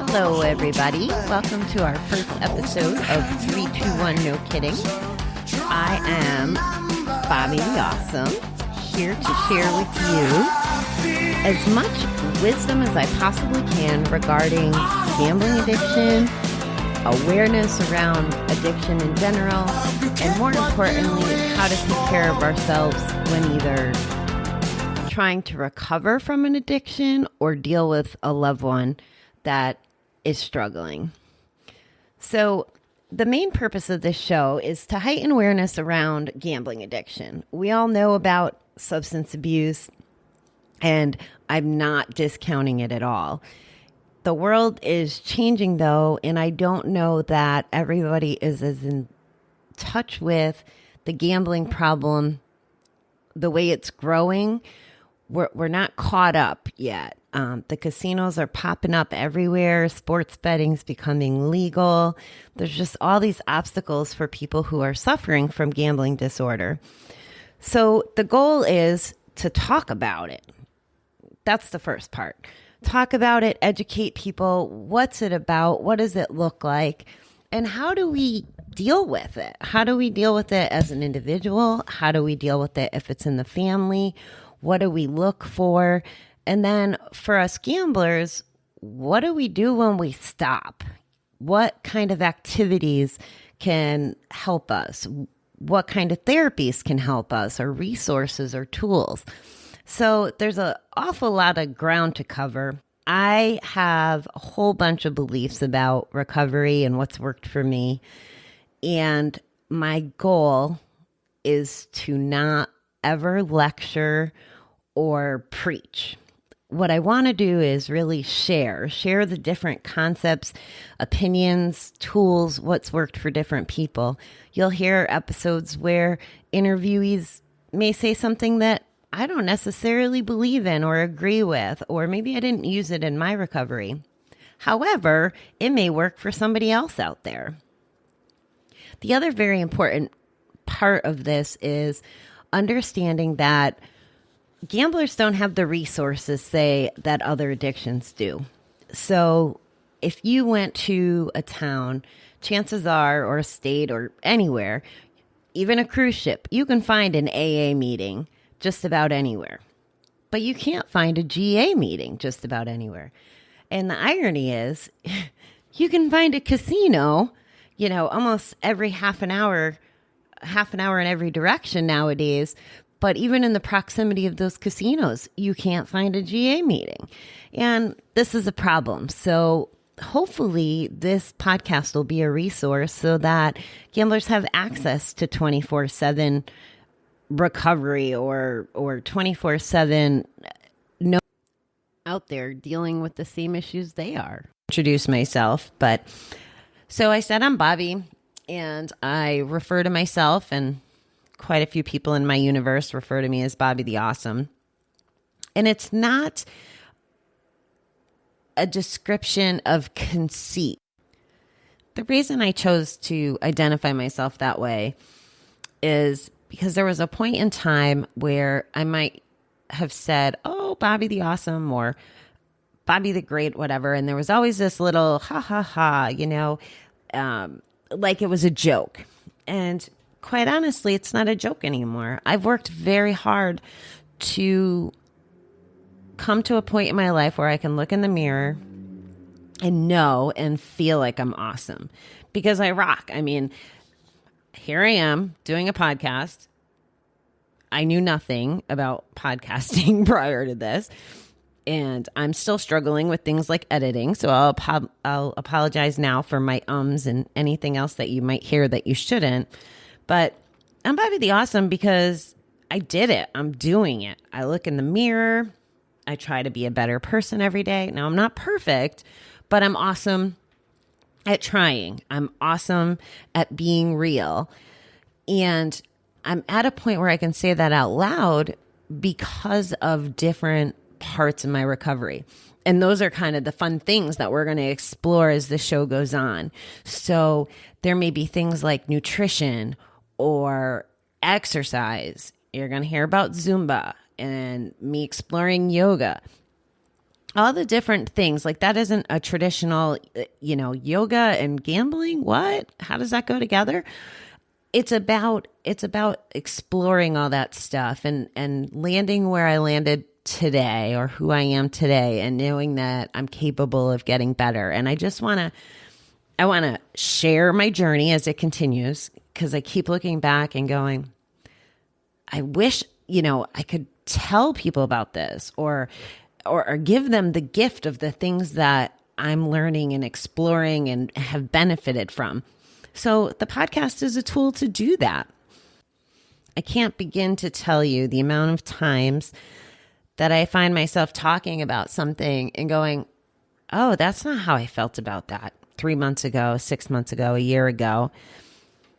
Hello, everybody. Welcome to our first episode of 321 No Kidding. I am Bobbie the Awesome, here to share with you as much wisdom as I possibly can regarding gambling addiction, awareness around addiction in general, and more importantly, how to take care of ourselves when either trying to recover from an addiction or deal with a loved one that is struggling. So the main purpose of this show is to heighten awareness around gambling addiction. We all know about substance abuse, and I'm not discounting it at all. The world is changing, though, and I don't know that everybody is as in touch with the gambling problem, the way it's growing. We're not caught up yet. The casinos are popping up everywhere. Sports betting's becoming legal. There's just all these obstacles for people who are suffering from gambling disorder. So the goal is to talk about it. That's the first part. Talk about it, educate people. What's it about? What does it look like? And how do we deal with it? How do we deal with it as an individual? How do we deal with it if it's in the family? What do we look for? And then for us gamblers, what do we do when we stop? What kind of activities can help us? What kind of therapies can help us, or resources or tools? So there's an awful lot of ground to cover. I have a whole bunch of beliefs about recovery and what's worked for me. And my goal is to not ever lecture or preach. What I want to do is really share the different concepts, opinions, tools, what's worked for different people. You'll hear episodes where interviewees may say something that I don't necessarily believe in or agree with, or maybe I didn't use it in my recovery. However, it may work for somebody else out there. The other very important part of this is understanding that gamblers don't have the resources, say, that other addictions do. So if you went to a town, chances are, or a state or anywhere, even a cruise ship, you can find an AA meeting just about anywhere. But you can't find a GA meeting just about anywhere. And the irony is, you can find a casino, almost every half an hour in every direction nowadays. But even in the proximity of those casinos, you can't find a GA meeting. And this is a problem. So hopefully this podcast will be a resource so that gamblers have access to 24/7 recovery or 24/7 no out there dealing with the same issues they are. Introduce myself, but so I said I'm Bobbie, and I refer to myself, and quite a few people in my universe refer to me as Bobbie the Awesome. And it's not a description of conceit. The reason I chose to identify myself that way is because there was a point in time where I might have said, oh, Bobbie the Awesome, or Bobbie the Great, whatever. And there was always this little ha ha ha, like it was a joke. And quite honestly, it's not a joke anymore. I've worked very hard to come to a point in my life where I can look in the mirror and know and feel like I'm awesome because I rock. I mean, here I am doing a podcast. I knew nothing about podcasting prior to this, and I'm still struggling with things like editing. So I'll apologize now for my ums and anything else that you might hear that you shouldn't. But I'm Bobbie the Awesome because I did it. I'm doing it. I look in the mirror. I try to be a better person every day. Now, I'm not perfect, but I'm awesome at trying. I'm awesome at being real. And I'm at a point where I can say that out loud because of different parts of my recovery. And those are kind of the fun things that we're going to explore as the show goes on. So there may be things like nutrition or exercise. You're going to hear about Zumba and me exploring yoga. all the different things. Like that isn't a traditional, yoga and gambling. What? How does that go together? It's about exploring all that stuff and landing where I landed today, or who I am today, and knowing that I'm capable of getting better. And I want to share my journey as it continues, because I keep looking back and going, I wish, I could tell people about this or give them the gift of the things that I'm learning and exploring and have benefited from. So the podcast is a tool to do that. I can't begin to tell you the amount of times that I find myself talking about something and going, oh, that's not how I felt about that 3 months ago, 6 months ago, a year ago.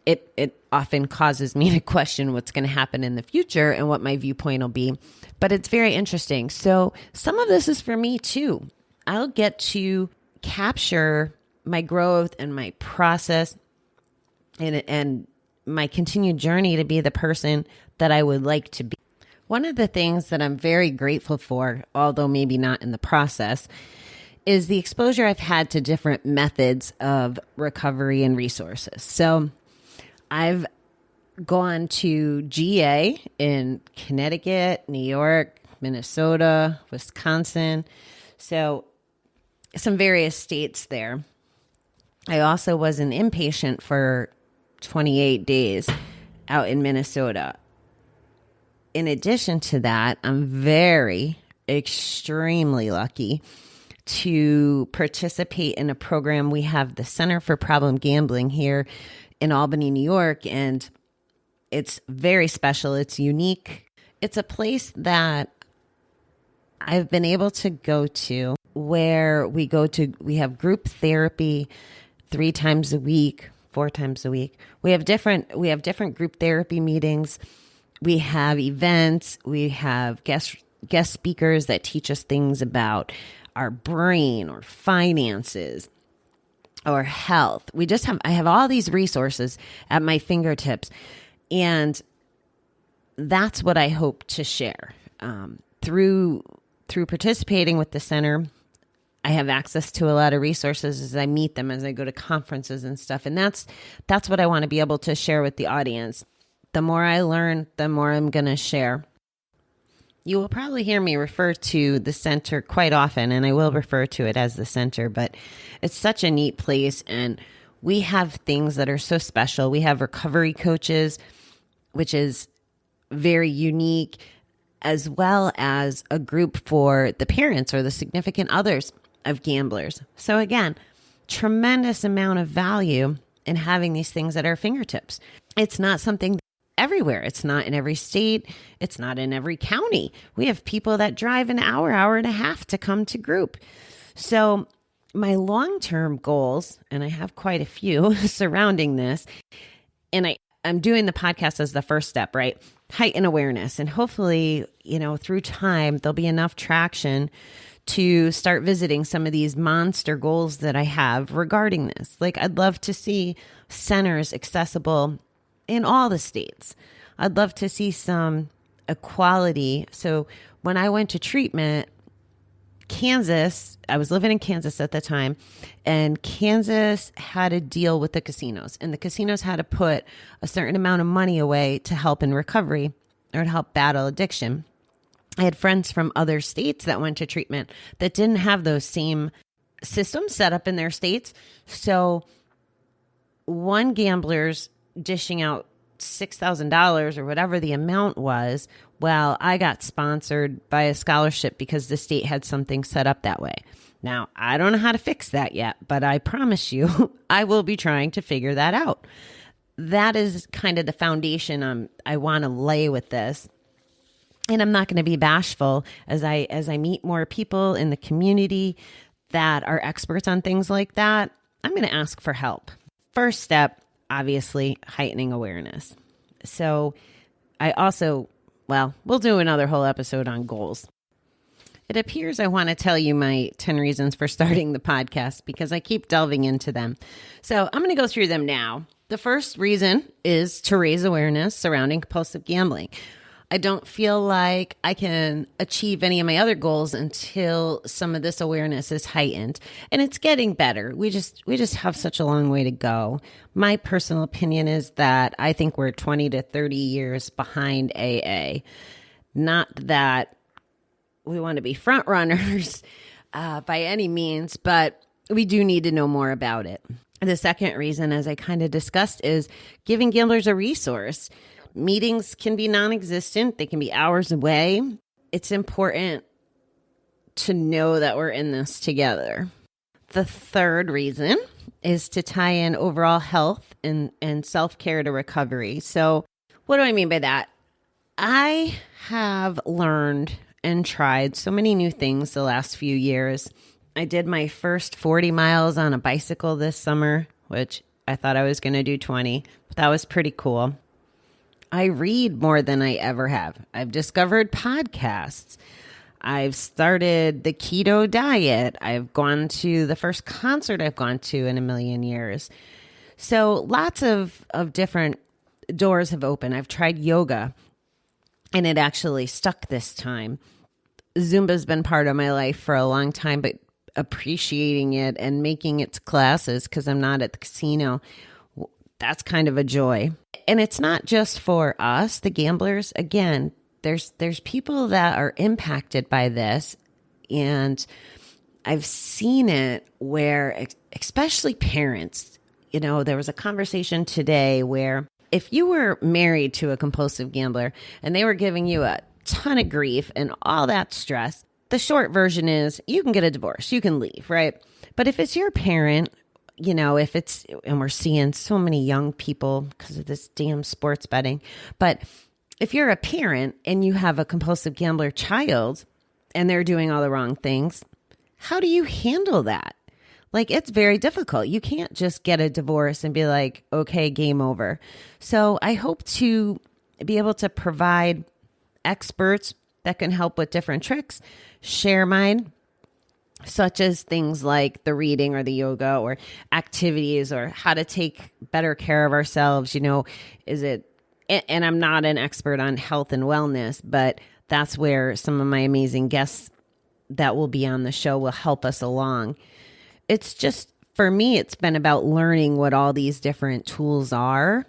It often causes me to question what's going to happen in the future and what my viewpoint will be. But it's very interesting. So some of this is for me too. I'll get to capture my growth and my process and my continued journey to be the person that I would like to be. One of the things that I'm very grateful for, although maybe not in the process, is the exposure I've had to different methods of recovery and resources. So I've gone to GA in Connecticut, New York, Minnesota, Wisconsin. So some various states there. I also was an inpatient for 28 days out in Minnesota. In addition to that, I'm extremely lucky to participate in a program. We have the Center for Problem Gambling here in Albany, New York, and it's very special. It's unique. It's a place that I've been able to go to where we have group therapy 3 times a week, 4 times a week. We have different group therapy meetings. We have events. We have guest speakers that teach us things about our brain or finances or health. I have all these resources at my fingertips, and that's what I hope to share. Through participating with the center, I have access to a lot of resources as I meet them, as I go to conferences and stuff. And that's what I want to be able to share with the audience. The more I learn, the more I'm going to share. You will probably hear me refer to the center quite often, and I will refer to it as the center, but it's such a neat place, and we have things that are so special. We have recovery coaches, which is very unique, as well as a group for the parents or the significant others of gamblers. So again, tremendous amount of value in having these things at our fingertips. It's not something everywhere. It's not in every state. It's not in every county. We have people that drive an hour and a half to come to group. So my long-term goals, and I have quite a few surrounding this, and I'm doing the podcast as the first step, right? Heighten awareness. And hopefully, through time, there'll be enough traction to start visiting some of these monster goals that I have regarding this. Like, I'd love to see centers accessible in all the states. I'd love to see some equality. So when I went to treatment, Kansas, I was living in Kansas at the time, and Kansas had a deal with the casinos, and the casinos had to put a certain amount of money away to help in recovery or to help battle addiction. I had friends from other states that went to treatment that didn't have those same systems set up in their states. So one gambler's dishing out $6,000 or whatever the amount was, well, I got sponsored by a scholarship because the state had something set up that way. Now, I don't know how to fix that yet, but I promise you, I will be trying to figure that out. That is kind of the foundation I want to lay with this. And I'm not going to be bashful as I meet more people in the community that are experts on things like that. I'm going to ask for help. First step, obviously, heightening awareness. So we'll do another whole episode on goals. It appears I want to tell you my 10 reasons for starting the podcast because I keep delving into them. So I'm going to go through them now. The first reason is to raise awareness surrounding compulsive gambling. I don't feel like I can achieve any of my other goals until some of this awareness is heightened. And it's getting better. We just have such a long way to go. My personal opinion is that I think we're 20 to 30 years behind AA. Not that we want to be front runners by any means, but we do need to know more about it. The second reason, as I kind of discussed, is giving gamblers a resource. Meetings can be non-existent. They can be hours away. It's important to know that we're in this together. The third reason is to tie in overall health and self-care to recovery. So what do I mean by that? I have learned and tried so many new things the last few years. I did my first 40 miles on a bicycle this summer, which I thought I was going to do 20, but that was pretty cool. I read more than I ever have. I've discovered podcasts. I've started the keto diet. I've gone to the first concert I've gone to in a million years. So lots of different doors have opened. I've tried yoga, and it actually stuck this time. Zumba's been part of my life for a long time, but appreciating it and making its classes because I'm not at the casino, that's kind of a joy. And it's not just for us, the gamblers. Again, there's people that are impacted by this. And I've seen it where, especially parents, there was a conversation today where if you were married to a compulsive gambler and they were giving you a ton of grief and all that stress, the short version is you can get a divorce, you can leave, right? But if it's your parent, and we're seeing so many young people because of this damn sports betting. But if you're a parent and you have a compulsive gambler child and they're doing all the wrong things, how do you handle that? Like, it's very difficult. You can't just get a divorce and be like, okay, game over. So I hope to be able to provide experts that can help with different tricks, share mine, such as things like the reading or the yoga or activities or how to take better care of ourselves. And I'm not an expert on health and wellness, but that's where some of my amazing guests that will be on the show will help us along. It's just, for me, it's been about learning what all these different tools are.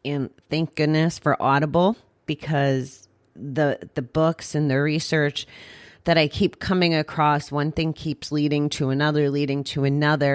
And thank goodness for Audible, because the books and the research that I keep coming across, one thing keeps leading to another.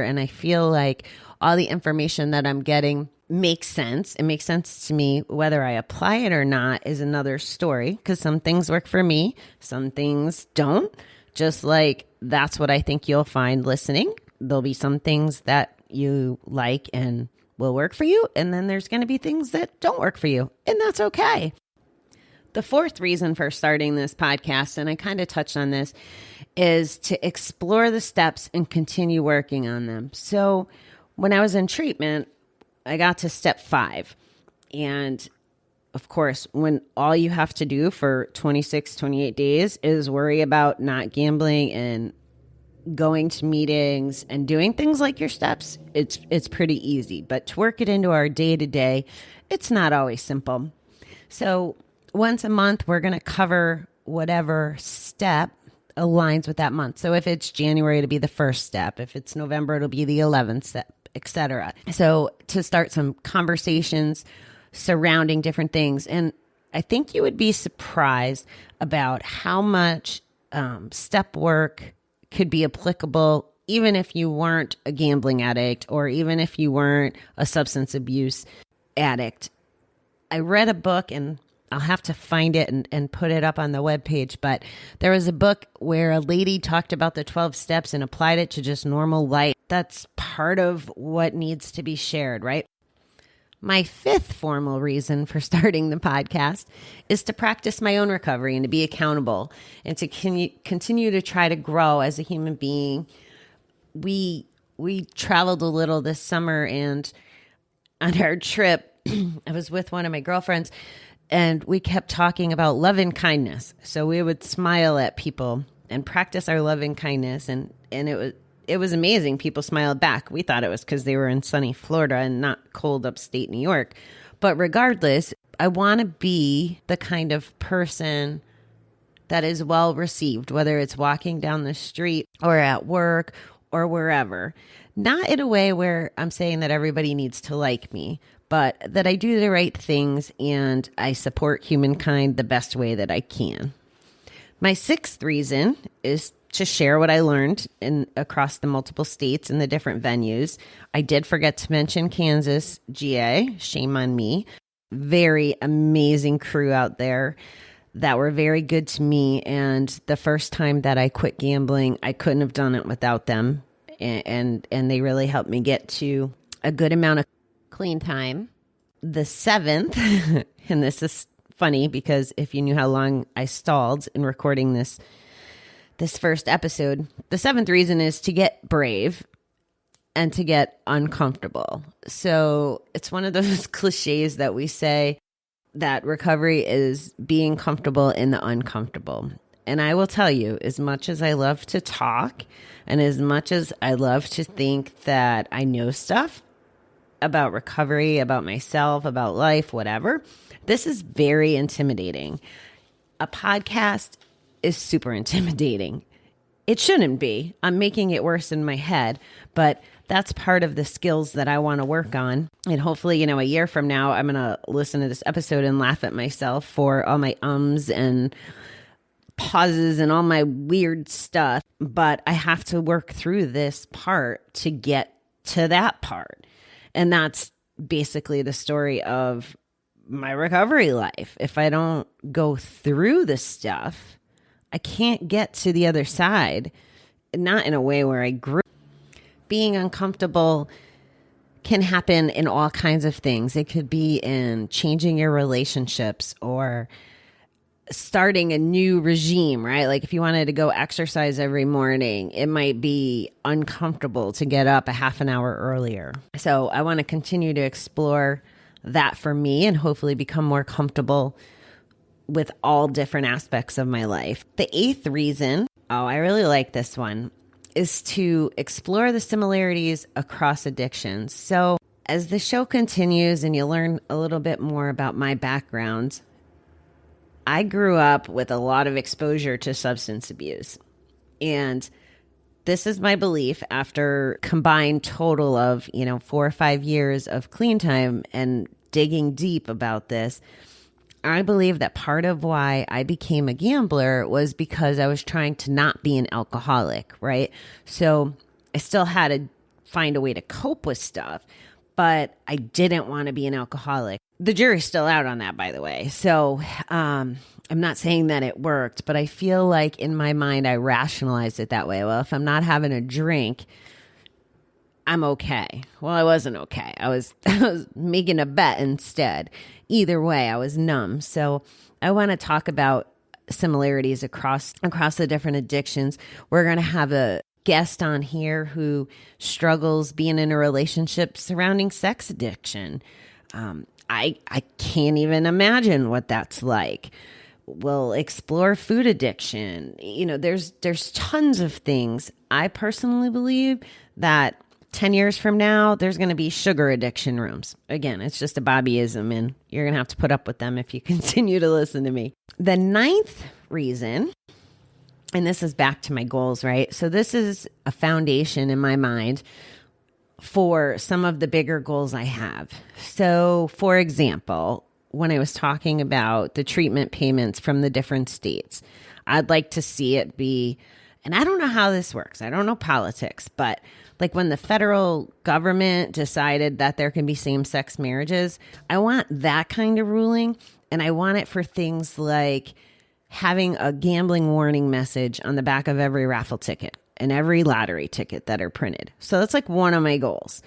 And I feel like all the information that I'm getting makes sense. It makes sense to me. Whether I apply it or not is another story, because some things work for me, some things don't. Just like that's what I think you'll find listening. There'll be some things that you like and will work for you. And then there's going to be things that don't work for you. And that's okay. The fourth reason for starting this podcast, and I kind of touched on this, is to explore the steps and continue working on them. So when I was in treatment, I got to step 5. And of course, when all you have to do for 26, 28 days is worry about not gambling and going to meetings and doing things like your steps, it's pretty easy. But to work it into our day-to-day, it's not always simple. So once a month, we're going to cover whatever step aligns with that month. So if it's January, it'll be the first step. If it's November, it'll be the 11th step, etc. So to start some conversations surrounding different things. And I think you would be surprised about how much step work could be applicable, even if you weren't a gambling addict or even if you weren't a substance abuse addict. I read a book, and I'll have to find it and put it up on the webpage. But there was a book where a lady talked about the 12 steps and applied it to just normal life. That's part of what needs to be shared, right? My fifth formal reason for starting the podcast is to practice my own recovery and to be accountable and to continue to try to grow as a human being. We traveled a little this summer, and on our trip, I was with one of my girlfriends, and we kept talking about love and kindness. So we would smile at people and practice our love and kindness. And it was amazing. People smiled back. We thought it was because they were in sunny Florida and not cold upstate New York. But regardless, I want to be the kind of person that is well received, whether it's walking down the street or at work or wherever. Not in a way where I'm saying that everybody needs to like me, but that I do the right things and I support humankind the best way that I can. My sixth reason is to share what I learned across the multiple states and the different venues. I did forget to mention Kansas, GA. Shame on me. Very amazing crew out there that were very good to me. And the first time that I quit gambling, I couldn't have done it without them. And they really helped me get to a good amount of clean time. The seventh, and this is funny because if you knew how long I stalled in recording this first episode, the seventh reason is to get brave and to get uncomfortable. So it's one of those cliches that we say that recovery is being comfortable in the uncomfortable. And I will tell you, as much as I love to talk and as much as I love to think that I know stuff about recovery, about myself, about life, whatever, this is very intimidating. A podcast is super intimidating. It shouldn't be. I'm making it worse in my head, but that's part of the skills that I want to work on. And hopefully, a year from now, I'm going to listen to this episode and laugh at myself for all my ums and pauses and all my weird stuff. But I have to work through this part to get to that part. And that's basically the story of my recovery life. If I don't go through this stuff, I can't get to the other side, not in a way where I grew. Being uncomfortable can happen in all kinds of things. It could be in changing your relationships or starting a new regime, right? Like if you wanted to go exercise every morning, it might be uncomfortable to get up a half an hour earlier. So I want to continue to explore that for me and hopefully become more comfortable with all different aspects of my life. The eighth reason, I really like this one, is to explore the similarities across addictions. So as the show continues and you learn a little bit more about my background, I grew up with a lot of exposure to substance abuse. And this is my belief after combined total of, 4 or 5 years of clean time and digging deep about this. I believe that part of why I became a gambler was because I was trying to not be an alcoholic, right? So I still had to find a way to cope with stuff, but I didn't want to be an alcoholic. The jury's still out on that, by the way. So I'm not saying that it worked, but I feel like in my mind, I rationalized it that way. Well, if I'm not having a drink, I'm okay. Well, I wasn't okay. I was making a bet instead. Either way, I was numb. So I want to talk about similarities across the different addictions. We're going to have a guest on here who struggles being in a relationship surrounding sex addiction. I can't even imagine what that's like. We'll explore food addiction. There's tons of things. I personally believe that 10 years from now, there's going to be sugar addiction rooms. Again, it's just a Bobbieism, and you're going to have to put up with them if you continue to listen to me. The ninth reason, and this is back to my goals, right? So this is a foundation in my mind for some of the bigger goals I have. So, for example, when I was talking about the treatment payments from the different states, I'd like to see it be, and I don't know how this works. I don't know politics, but like when the federal government decided that there can be same-sex marriages, I want that kind of ruling. And I want it for things like having a gambling warning message on the back of every raffle ticket and every lottery ticket that are printed. So that's like one of my goals.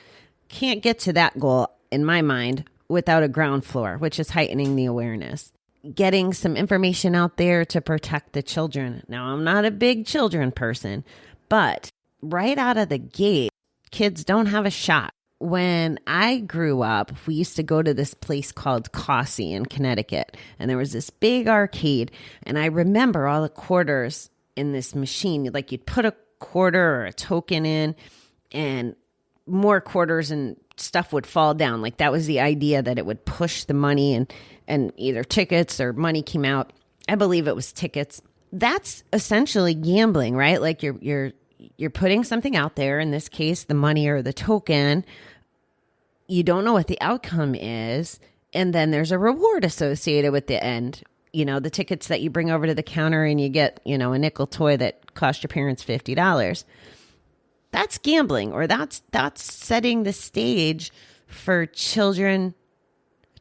Can't get to that goal in my mind without a ground floor, which is heightening the awareness. Getting some information out there to protect the children. Now, I'm not a big children person, but right out of the gate, kids don't have a shot. When I grew up, we used to go to this place called Cossie in Connecticut, and there was this big arcade, and I remember all the quarters in this machine. Like you'd put a quarter or a token in, and more quarters and stuff would fall down. Like that was the idea, that it would push the money, and either tickets or money came out. I believe it was tickets. That's essentially gambling, right? Like you're putting something out there, in this case, the money or the token. You don't know what the outcome is. And then there's a reward associated with the end. The tickets that you bring over to the counter and you get, a nickel toy that cost your parents $50. That's gambling, or that's setting the stage for children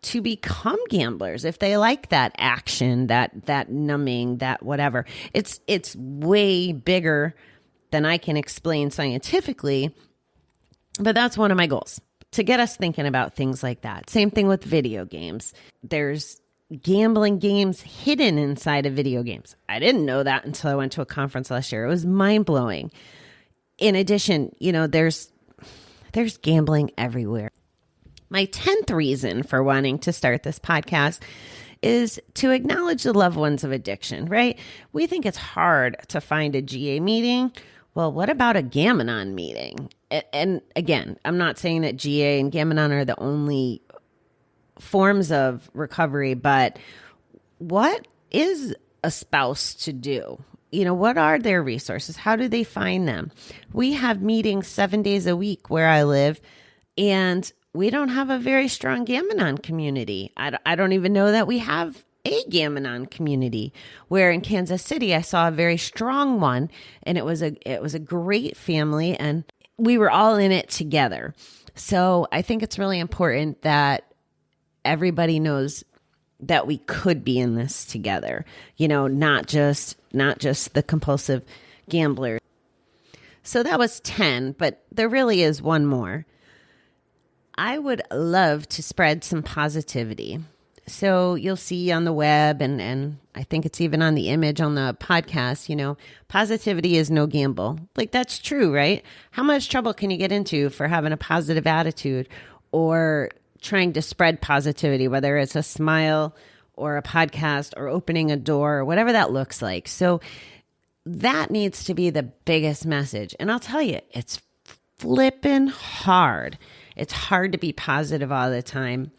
to become gamblers if they like that action, that numbing, that whatever. It's way bigger than I can explain scientifically, but that's one of my goals, to get us thinking about things like that. Same thing with video games. There's gambling games hidden inside of video games. I didn't know that until I went to a conference last year. It was mind-blowing. In addition, there's gambling everywhere. My 10th reason for wanting to start this podcast is to acknowledge the loved ones of addiction, right? We think it's hard to find a GA meeting. Well, what about a Gam-Anon meeting? And again, I'm not saying that GA and Gam-Anon are the only forms of recovery, but what is a spouse to do? What are their resources? How do they find them? We have meetings 7 days a week where I live, and we don't have a very strong Gam-Anon community. I don't even know that we have a Gam-Anon community, where in Kansas City, I saw a very strong one, and it was a great family, and we were all in it together. So I think it's really important that everybody knows that we could be in this together, not just the compulsive gambler. So that was 10, but there really is one more. I would love to spread some positivity. So you'll see on the web, and I think it's even on the image on the podcast, positivity is no gamble. Like, that's true, right? How much trouble can you get into for having a positive attitude or trying to spread positivity, whether it's a smile or a podcast or opening a door or whatever that looks like? So that needs to be the biggest message. And I'll tell you, it's flipping hard. It's hard to be positive all the time.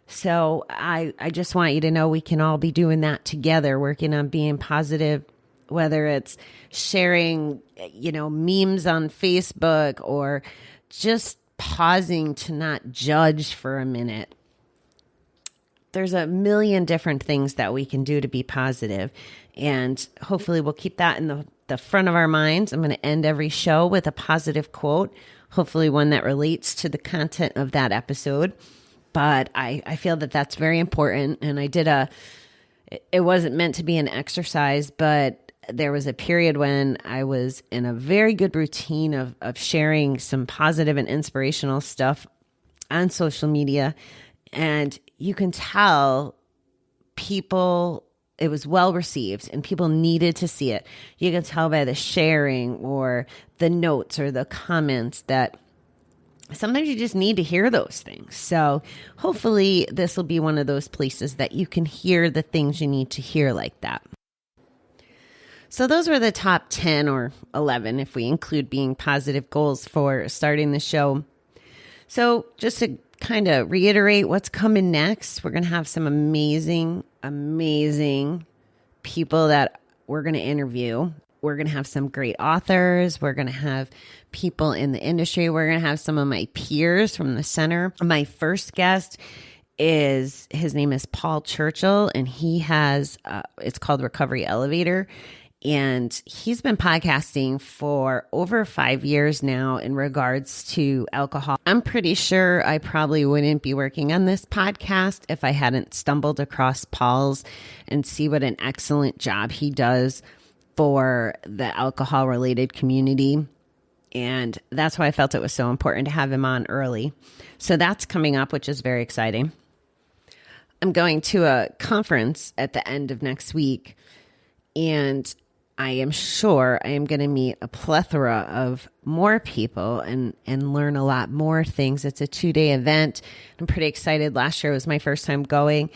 So I just want you to know we can all be doing that together, working on being positive, whether it's sharing, memes on Facebook or just pausing to not judge for a minute. There's a million different things that we can do to be positive, and hopefully we'll keep that in the front of our minds. I'm going to end every show with a positive quote, hopefully one that relates to the content of that episode. But I feel that that's very important. And it wasn't meant to be an exercise, but there was a period when I was in a very good routine of sharing some positive and inspirational stuff on social media. And you can tell it was well received and people needed to see it. You can tell by the sharing or the notes or the comments that sometimes you just need to hear those things. So hopefully this will be one of those places that you can hear the things you need to hear like that. So those were the top 10 or 11, if we include being positive goals for starting the show. So just to kind of reiterate what's coming next, we're going to have some amazing people that we're going to interview. We're going to have some great authors. We're going to have people in the industry. We're going to have some of my peers from the center. My first guest his name is Paul Churchill, and he has, it's called Recovery Elevator. And he's been podcasting for over 5 years now in regards to alcohol. I'm pretty sure I probably wouldn't be working on this podcast if I hadn't stumbled across Paul's and see what an excellent job he does for the alcohol-related community. And that's why I felt it was so important to have him on early. So that's coming up, which is very exciting. I'm going to a conference at the end of next week, and I am sure I am going to meet a plethora of more people and learn a lot more things. It's a 2-day event. I'm pretty excited. Last year was my first time going.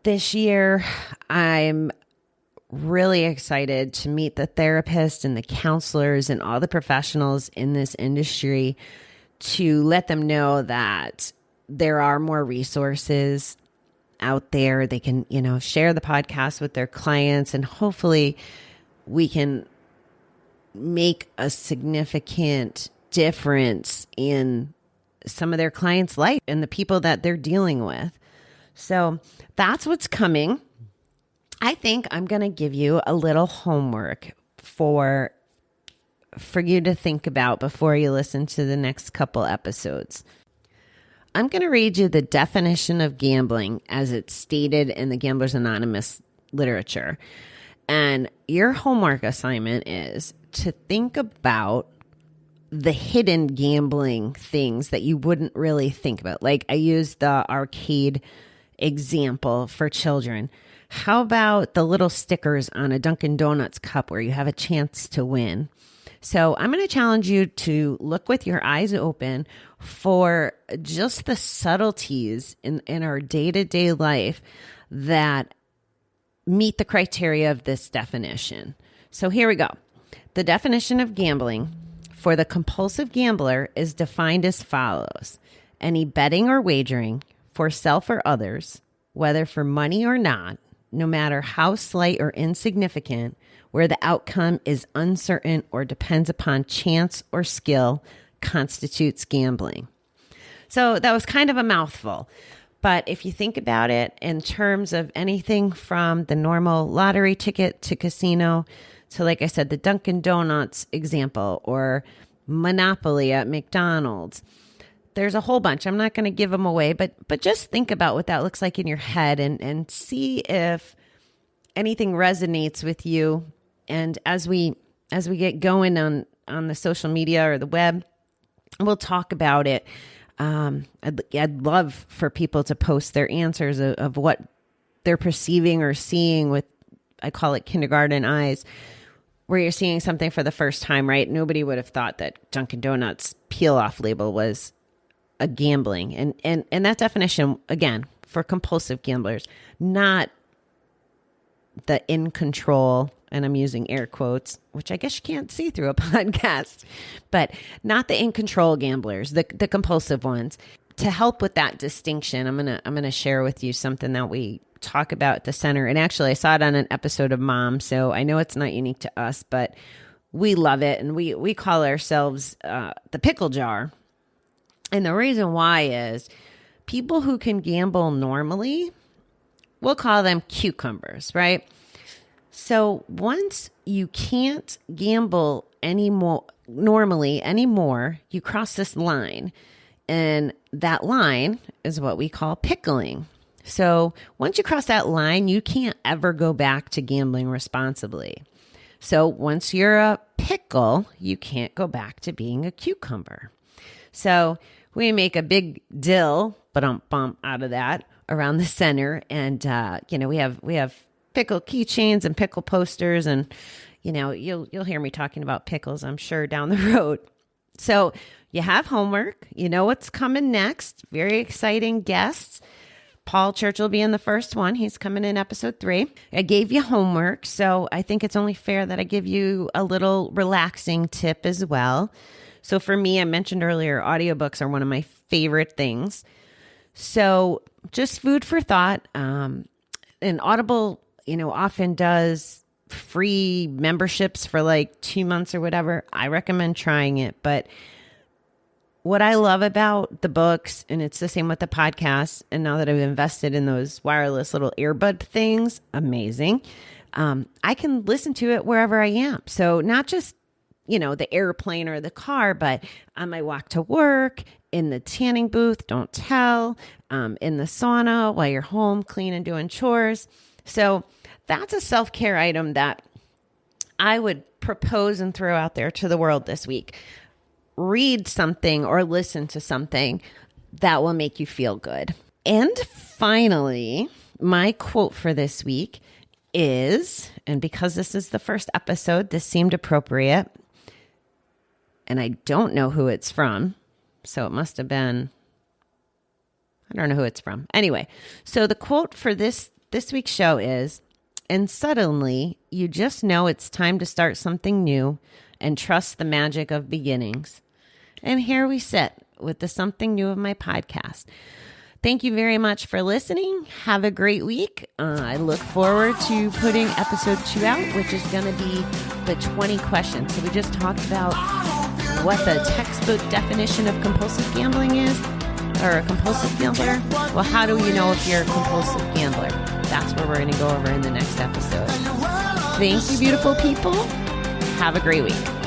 This year, I'm really excited to meet the therapists and the counselors and all the professionals in this industry to let them know that there are more resources out there. They can, share the podcast with their clients, and hopefully we can make a significant difference in some of their clients' life and the people that they're dealing with. So that's what's coming. I think I'm going to give you a little homework for you to think about before you listen to the next couple episodes. I'm going to read you the definition of gambling as it's stated in the Gamblers Anonymous literature. And your homework assignment is to think about the hidden gambling things that you wouldn't really think about. Like I used the arcade example for children. How about the little stickers on a Dunkin' Donuts cup where you have a chance to win? So I'm going to challenge you to look with your eyes open for just the subtleties in our day-to-day life that meet the criteria of this definition. So here we go. The definition of gambling for the compulsive gambler is defined as follows: any betting or wagering for self or others, whether for money or not, no matter how slight or insignificant, where the outcome is uncertain or depends upon chance or skill, constitutes gambling. So that was kind of a mouthful. But if you think about it in terms of anything from the normal lottery ticket to casino to, like I said, the Dunkin' Donuts example or Monopoly at McDonald's, there's a whole bunch. I'm not going to give them away, but just think about what that looks like in your head and see if anything resonates with you. And as we get going on the social media or the web, we'll talk about it. I'd love for people to post their answers of what they're perceiving or seeing with, I call it kindergarten eyes, where you're seeing something for the first time, right? Nobody would have thought that Dunkin' Donuts peel-off label was a gambling. And that definition, again, for compulsive gamblers, not the in control, and I'm using air quotes, which I guess you can't see through a podcast, but not the in control gamblers, the compulsive ones. To help with that distinction, I'm gonna share with you something that we talk about at the center. And actually, I saw it on an episode of Mom, so I know it's not unique to us, but we love it, and we call ourselves the pickle jar. And the reason why is people who can gamble normally, we'll call them cucumbers, right? So once you can't gamble normally anymore, you cross this line. And that line is what we call pickling. So once you cross that line, you can't ever go back to gambling responsibly. So once you're a pickle, you can't go back to being a cucumber. So we make a big dill, bump out of that around the center. And, we have pickle keychains and pickle posters. And, you'll hear me talking about pickles, I'm sure, down the road. So you have homework. You know what's coming next. Very exciting guests. Paul Church will be in the first one. He's coming in episode 3. I gave you homework, so I think it's only fair that I give you a little relaxing tip as well. So for me, I mentioned earlier, audiobooks are one of my favorite things. So just food for thought. And Audible, often does free memberships for like 2 months or whatever. I recommend trying it. But what I love about the books, and it's the same with the podcast, and now that I've invested in those wireless little earbud things, amazing. I can listen to it wherever I am. So not just the airplane or the car, but on my walk to work, in the tanning booth, don't tell, in the sauna, while you're home, clean and doing chores. So that's a self-care item that I would propose and throw out there to the world this week. Read something or listen to something that will make you feel good. And finally, my quote for this week is, and because this is the first episode, this seemed appropriate, and I don't know who it's from, so it must have been, I don't know who it's from. Anyway, so the quote for this week's show is, and suddenly you just know it's time to start something new and trust the magic of beginnings. And here we sit with the something new of my podcast. Thank you very much for listening. Have a great week. I look forward to putting episode 2 out, which is going to be the 20 questions. So we just talked about what the textbook definition of compulsive gambling is, or a compulsive gambler. Well, how do you know if you're a compulsive gambler? That's what we're going to go over in the next episode. Thank you, beautiful people. Have a great week.